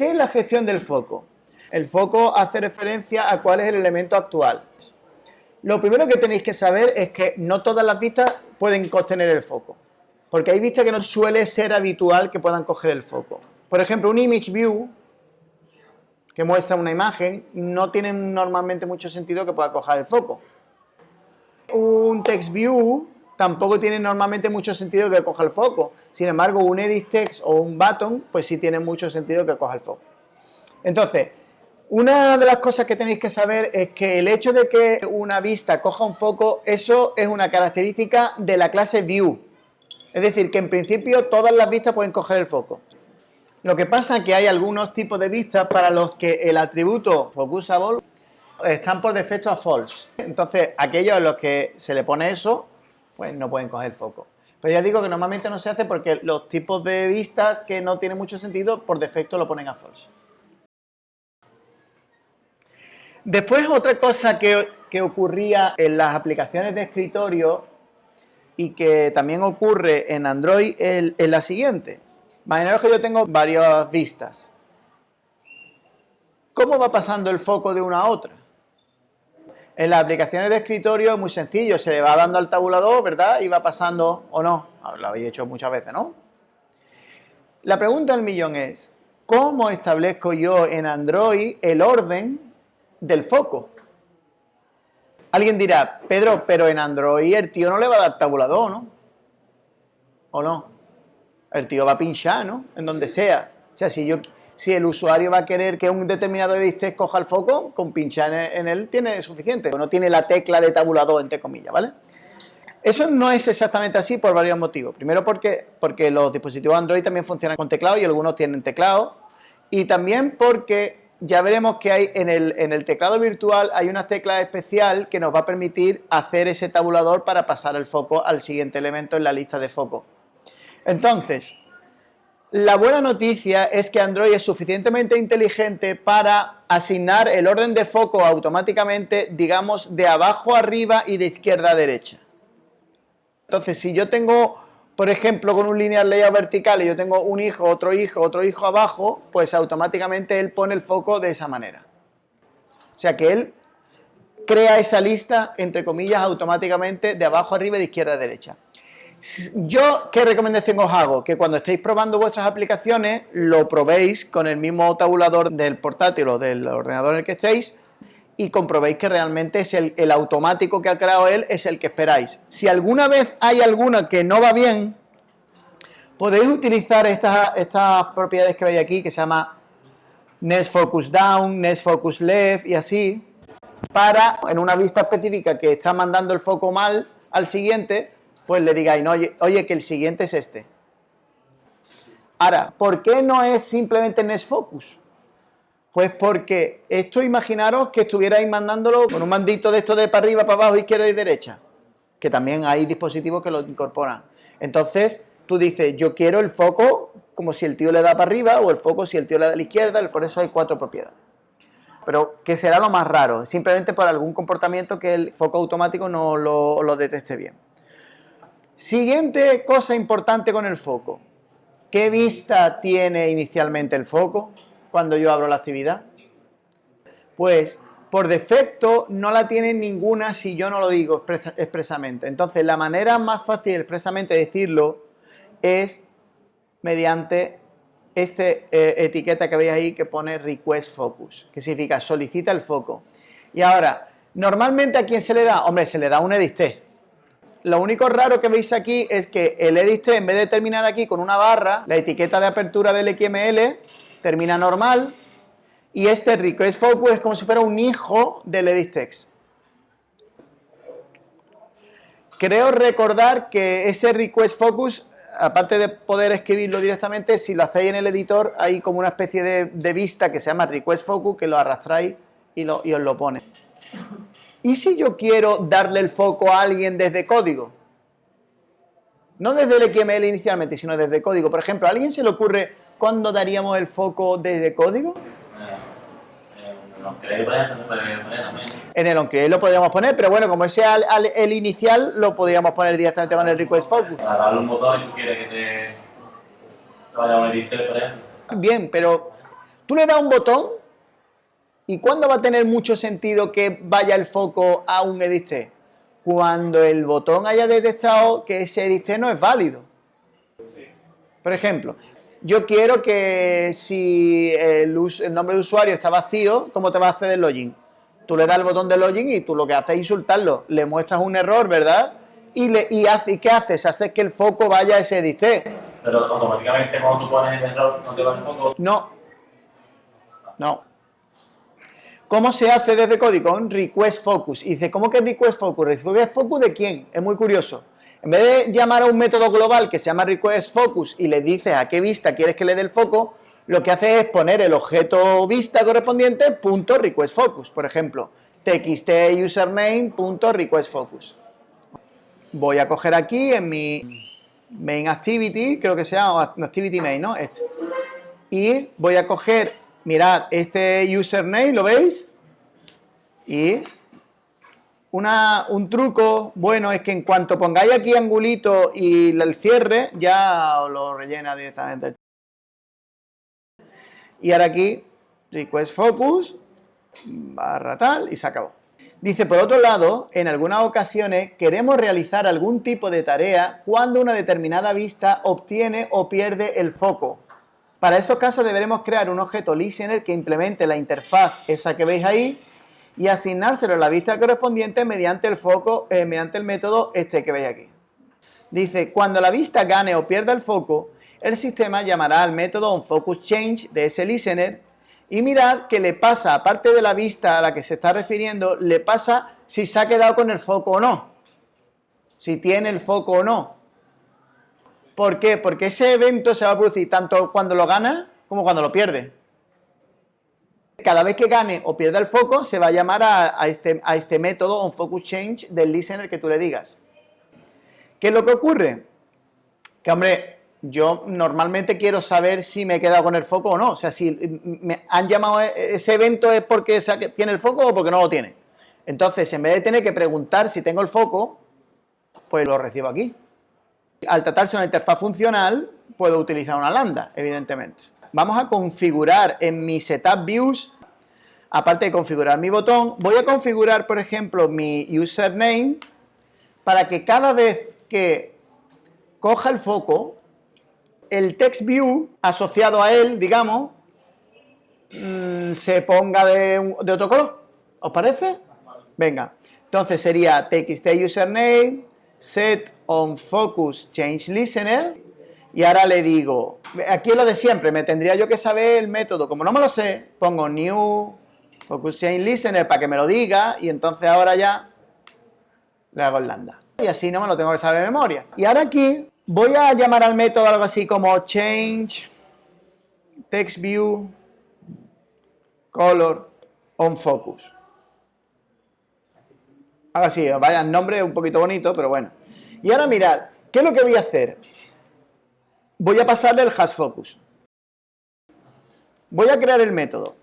¿Qué es la gestión del foco? El foco hace referencia a cuál es el elemento actual. Lo primero que tenéis que saber es que no todas las vistas pueden contener el foco, porque hay vistas que no suele ser habitual que puedan coger el foco. Por ejemplo, un image view que muestra una imagen no tiene normalmente mucho sentido que pueda coger el foco. Un text view tampoco tiene normalmente mucho sentido que coja el foco. Sin embargo, un edit text o un button, pues sí tiene mucho sentido que coja el foco. Entonces, una de las cosas que tenéis que saber es que el hecho de que una vista coja un foco, eso es una característica de la clase view. Es decir, que en principio todas las vistas pueden coger el foco. Lo que pasa es que hay algunos tipos de vistas para los que el atributo focusable están por defecto a false. Entonces, aquellos a los que se le pone eso, pues no pueden coger el foco. Pero ya digo que normalmente no se hace porque los tipos de vistas que no tienen mucho sentido, por defecto lo ponen a false. Después, otra cosa que ocurría en las aplicaciones de escritorio y que también ocurre en Android es la siguiente. Imaginaos que yo tengo varias vistas. ¿Cómo va pasando el foco de una a otra? En las aplicaciones de escritorio es muy sencillo, se le va dando al tabulador, ¿verdad? Y va pasando, o no, lo habéis hecho muchas veces, ¿no? La pregunta del millón es, ¿cómo establezco yo en Android el orden del foco? Alguien dirá, Pedro, pero en Android el tío no le va a dar tabulador, ¿no? ¿O no? El tío va a pinchar, ¿no? En donde sea. O sea, si el usuario va a querer que un determinado edit text coja el foco, con pinchar en él tiene suficiente. No tiene la tecla de tabulador, entre comillas, ¿vale? Eso no es exactamente así por varios motivos. Primero porque los dispositivos Android también funcionan con teclado y algunos tienen teclado. Y también porque ya veremos que hay en el teclado virtual hay una tecla especial que nos va a permitir hacer ese tabulador para pasar el foco al siguiente elemento en la lista de foco. Entonces, la buena noticia es que Android es suficientemente inteligente para asignar el orden de foco automáticamente, digamos, de abajo a arriba y de izquierda a derecha. Entonces, si yo tengo, por ejemplo, con un linear layout vertical y yo tengo un hijo, otro hijo abajo, pues automáticamente él pone el foco de esa manera. O sea que él crea esa lista, entre comillas, automáticamente de abajo a arriba y de izquierda a derecha. Yo, ¿qué recomendación os hago? Que cuando estéis probando vuestras aplicaciones, lo probéis con el mismo tabulador del portátil o del ordenador en el que estéis y comprobéis que realmente es el automático que ha creado él, es el que esperáis. Si alguna vez hay alguna que no va bien, podéis utilizar estas propiedades que veis aquí, que se llama Next Focus Down, Next Focus Left y así, para, en una vista específica que está mandando el foco mal al siguiente, pues le digáis, no, oye, que el siguiente es este. Ahora, ¿por qué no es simplemente Next Focus? Pues porque esto imaginaros que estuvierais mandándolo con un mandito de esto de para arriba, para abajo, izquierda y derecha, que también hay dispositivos que lo incorporan. Entonces, tú dices, yo quiero el foco como si el tío le da para arriba o el foco si el tío le da a la izquierda, por eso hay 4 propiedades. Pero que será lo más raro, simplemente por algún comportamiento que el foco automático no lo detecte bien. Siguiente cosa importante con el foco. ¿Qué vista tiene inicialmente el foco cuando yo abro la actividad? Pues por defecto no la tiene ninguna si yo no lo digo expresamente. Entonces la manera más fácil expresamente de decirlo es mediante esta etiqueta que veis ahí que pone request focus, que significa solicita el foco. Y ahora, normalmente ¿a quién se le da? Hombre, se le da un edit text. Lo único raro que veis aquí es que el edit text, en vez de terminar aquí con una barra, la etiqueta de apertura del XML termina normal y este request focus es como si fuera un hijo del edit text. Creo recordar que ese request focus, aparte de poder escribirlo directamente, si lo hacéis en el editor, hay como una especie de vista que se llama request focus que lo arrastráis y os lo pone. ¿Y si yo quiero darle el foco a alguien desde código? No desde el XML inicialmente, sino desde código. Por ejemplo, ¿a alguien se le ocurre cuándo daríamos el foco desde código? En el onCreate, por ejemplo, se puede poner también. En el onCreate lo podríamos poner, pero bueno, como ese es el inicial, lo podríamos poner directamente con el request focus. Para darle un botón y tú quieres que te vaya a un editor, por ejemplo. Bien, pero Tú le das un botón y ¿cuándo va a tener mucho sentido que vaya el foco a un edit state? Cuando el botón haya detectado que ese edit state no es válido. Por ejemplo, yo quiero que si el nombre de usuario está vacío, ¿cómo te va a hacer el login? Tú le das el botón de login y tú lo que haces es insultarlo. Le muestras un error, ¿verdad? ¿Y qué haces? Haces que el foco vaya a ese edit state. Pero automáticamente cuando tú pones el error no te va el foco. No. No. ¿Cómo se hace desde código? Con request focus. Y dice, ¿cómo que request focus? ¿Request focus de quién? Es muy curioso. En vez de llamar a un método global que se llama request focus y le dices a qué vista quieres que le dé el foco, lo que hace es poner el objeto vista correspondiente punto request focus. Por ejemplo, txt username punto request focus. Voy a coger aquí en mi main activity, creo que se llama activity main, ¿no? Este. Y voy a coger, mirad, este username, ¿lo veis? Y un truco bueno es que en cuanto pongáis aquí angulito y el cierre, ya os lo rellena directamente. Y ahora aquí, request focus, barra tal, y se acabó. Dice, por otro lado, en algunas ocasiones queremos realizar algún tipo de tarea cuando una determinada vista obtiene o pierde el foco. Para estos casos deberemos crear un objeto listener que implemente la interfaz, esa que veis ahí, y asignárselo a la vista correspondiente mediante el método este que veis aquí. Dice, cuando la vista gane o pierda el foco, el sistema llamará al método onFocusChange de ese listener y mirad que le pasa, aparte de la vista a la que se está refiriendo, le pasa si se ha quedado con el foco o no. Si tiene el foco o no. ¿Por qué? Porque ese evento se va a producir tanto cuando lo gana como cuando lo pierde. Cada vez que gane o pierda el foco, se va a llamar a este método onFocusChange del listener que tú le digas. ¿Qué es lo que ocurre? Que, hombre, yo normalmente quiero saber si me he quedado con el foco o no. O sea, si me han llamado ese evento es porque tiene el foco o porque no lo tiene. Entonces, en vez de tener que preguntar si tengo el foco, pues lo recibo aquí. Al tratarse de una interfaz funcional, puedo utilizar una lambda, evidentemente. Vamos a configurar en mi setup views, aparte de configurar mi botón, voy a configurar, por ejemplo, mi username para que cada vez que coja el foco, el text view asociado a él, digamos, se ponga de otro color. ¿Os parece? Venga. Entonces sería txt username, set onFocusChange listener, y ahora le digo, aquí es lo de siempre, me tendría yo que saber el método. Como no me lo sé, pongo new FocusChange listener para que me lo diga, y entonces ahora ya le hago el lambda. Y así no me lo tengo que saber de memoria. Y ahora aquí voy a llamar al método algo así como change text view color onFocus. Algo así, vaya, el nombre es un poquito bonito, pero bueno. Y ahora mirad, ¿qué es lo que voy a hacer? Voy a pasarle el hashFocus. Voy a crear el método.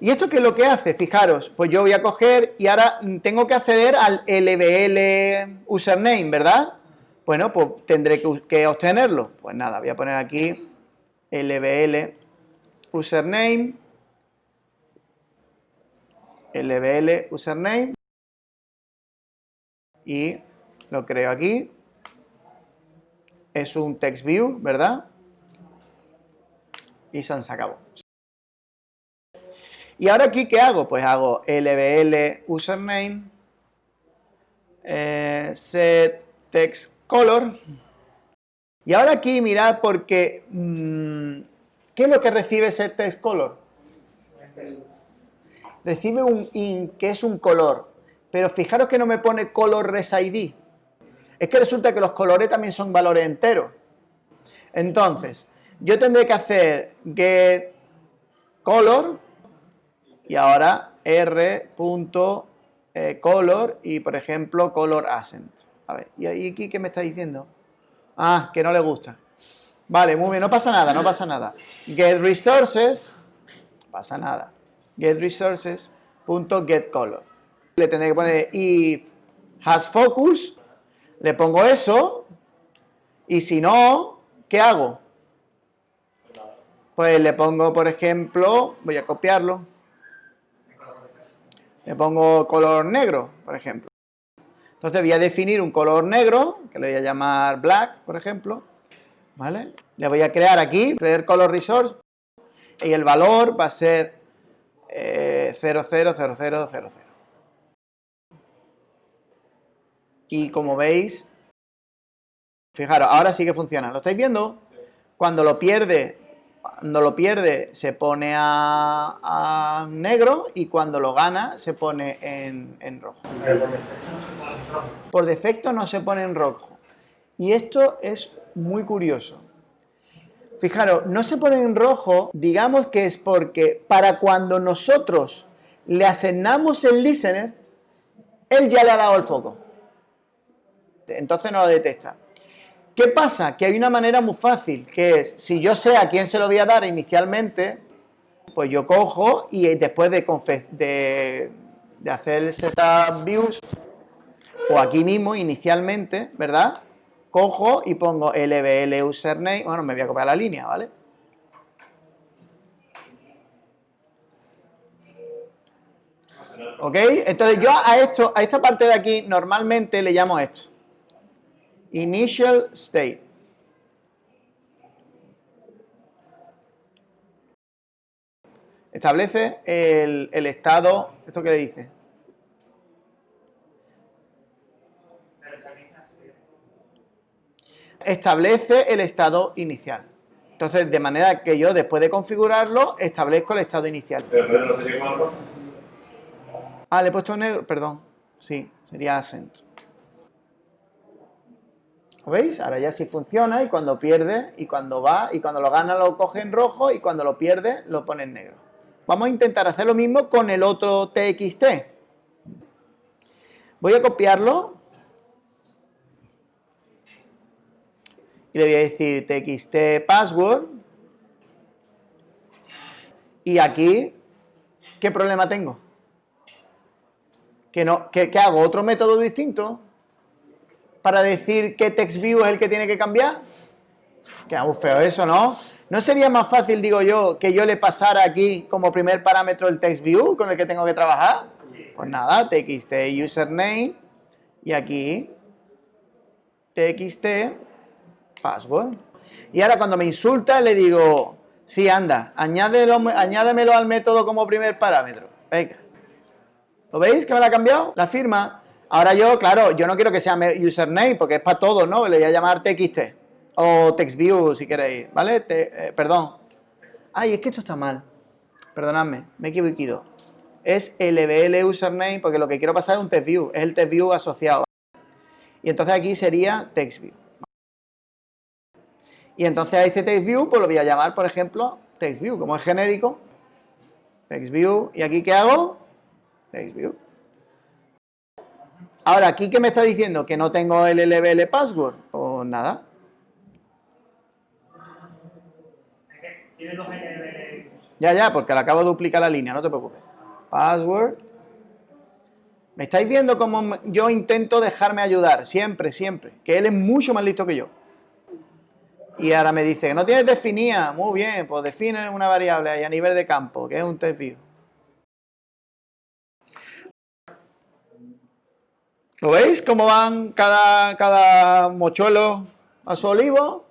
¿Y esto qué es lo que hace? Fijaros, pues yo voy a coger y ahora tengo que acceder al LBL username, ¿verdad? Bueno, pues tendré que obtenerlo. Pues nada, voy a poner aquí LBL username. LBL username. Y lo creo aquí. Es un text view, ¿verdad? Y se acabó. Y ahora aquí, ¿qué hago? Pues hago lbl username set text color. Y ahora aquí mirad porque ¿qué es lo que recibe set text color? Recibe un int que es un color, pero fijaros que no me pone color res ID. Es que resulta que los colores también son valores enteros. Entonces, yo tendré que hacer get color y ahora r.color y, por ejemplo, color accent. A ver, ¿y aquí qué me está diciendo? Ah, que no le gusta. Vale, muy bien, no pasa nada, no pasa nada. Get resources, no pasa nada. Get resources.getColor. Le tendré que poner if hashFocus, le pongo eso, y si no, ¿qué hago? Pues le pongo, por ejemplo, voy a copiarlo. Le pongo color negro, por ejemplo. Entonces voy a definir un color negro, que le voy a llamar black, por ejemplo. ¿Vale? Le voy a crear aquí, crear color resource, y el valor va a ser 000000. Y como veis, fijaros, ahora sí que funciona. ¿Lo estáis viendo? Cuando lo pierde se pone a negro y cuando lo gana se pone en rojo. Por defecto no se pone en rojo. Y esto es muy curioso. Fijaros, no se pone en rojo, digamos que es porque para cuando nosotros le asignamos el listener, él ya le ha dado el foco. Entonces no lo detecta. ¿Qué pasa? Que hay una manera muy fácil, que es, si yo sé a quién se lo voy a dar inicialmente, pues yo cojo y después de hacer el setup views, o aquí mismo inicialmente, ¿verdad? Cojo y pongo lbl username, bueno, me voy a copiar la línea, ¿vale? ¿Ok? Entonces yo a esta parte de aquí normalmente le llamo esto. Initial state. Establece el estado, ¿esto qué le dice? Establece el estado inicial. Entonces, de manera que yo después de configurarlo, establezco el estado inicial. Pero no sería como rojo. Ah, le he puesto negro, perdón. Sí, sería ascent. ¿Lo veis? Ahora ya sí funciona y cuando pierde y cuando va y cuando lo gana lo coge en rojo y cuando lo pierde lo pone en negro. Vamos a intentar hacer lo mismo con el otro TXT. Voy a copiarlo y le voy a decir TXT password y aquí, ¿qué problema tengo? ¿Qué hago? ¿Otro método distinto para decir qué TextView es el que tiene que cambiar? Queda muy feo eso, ¿no? ¿No sería más fácil, digo yo, que yo le pasara aquí como primer parámetro el TextView con el que tengo que trabajar? Pues nada, txt username y aquí txt password. Y ahora cuando me insulta le digo, sí, anda, añádemelo al método como primer parámetro. Venga. ¿Lo veis que me la ha cambiado? La firma. Ahora yo, claro, yo no quiero que sea username porque es para todos, ¿no? Le voy a llamar txt. O TextView si queréis, ¿vale? Perdón. Ay, es que esto está mal. Perdonadme, me he equivocado. Es lbl username porque lo que quiero pasar es un TextView. Es el TextView asociado. Y entonces aquí sería TextView. Y entonces a este TextView pues lo voy a llamar, por ejemplo, TextView. Como es genérico, TextView. ¿Y aquí qué hago? TextView. Ahora, ¿aquí qué me está diciendo? ¿Que no tengo el lbl password? Pues nada. Tiene dos LBL. Ya, porque le acabo de duplicar la línea, no te preocupes. Password. ¿Me estáis viendo cómo yo intento dejarme ayudar? Siempre, siempre. Que él es mucho más listo que yo. Y ahora me dice que no tienes definida. Muy bien, pues define una variable ahí a nivel de campo, que es un TextView. ¿Lo veis? ¿Cómo van cada mochuelo a su olivo?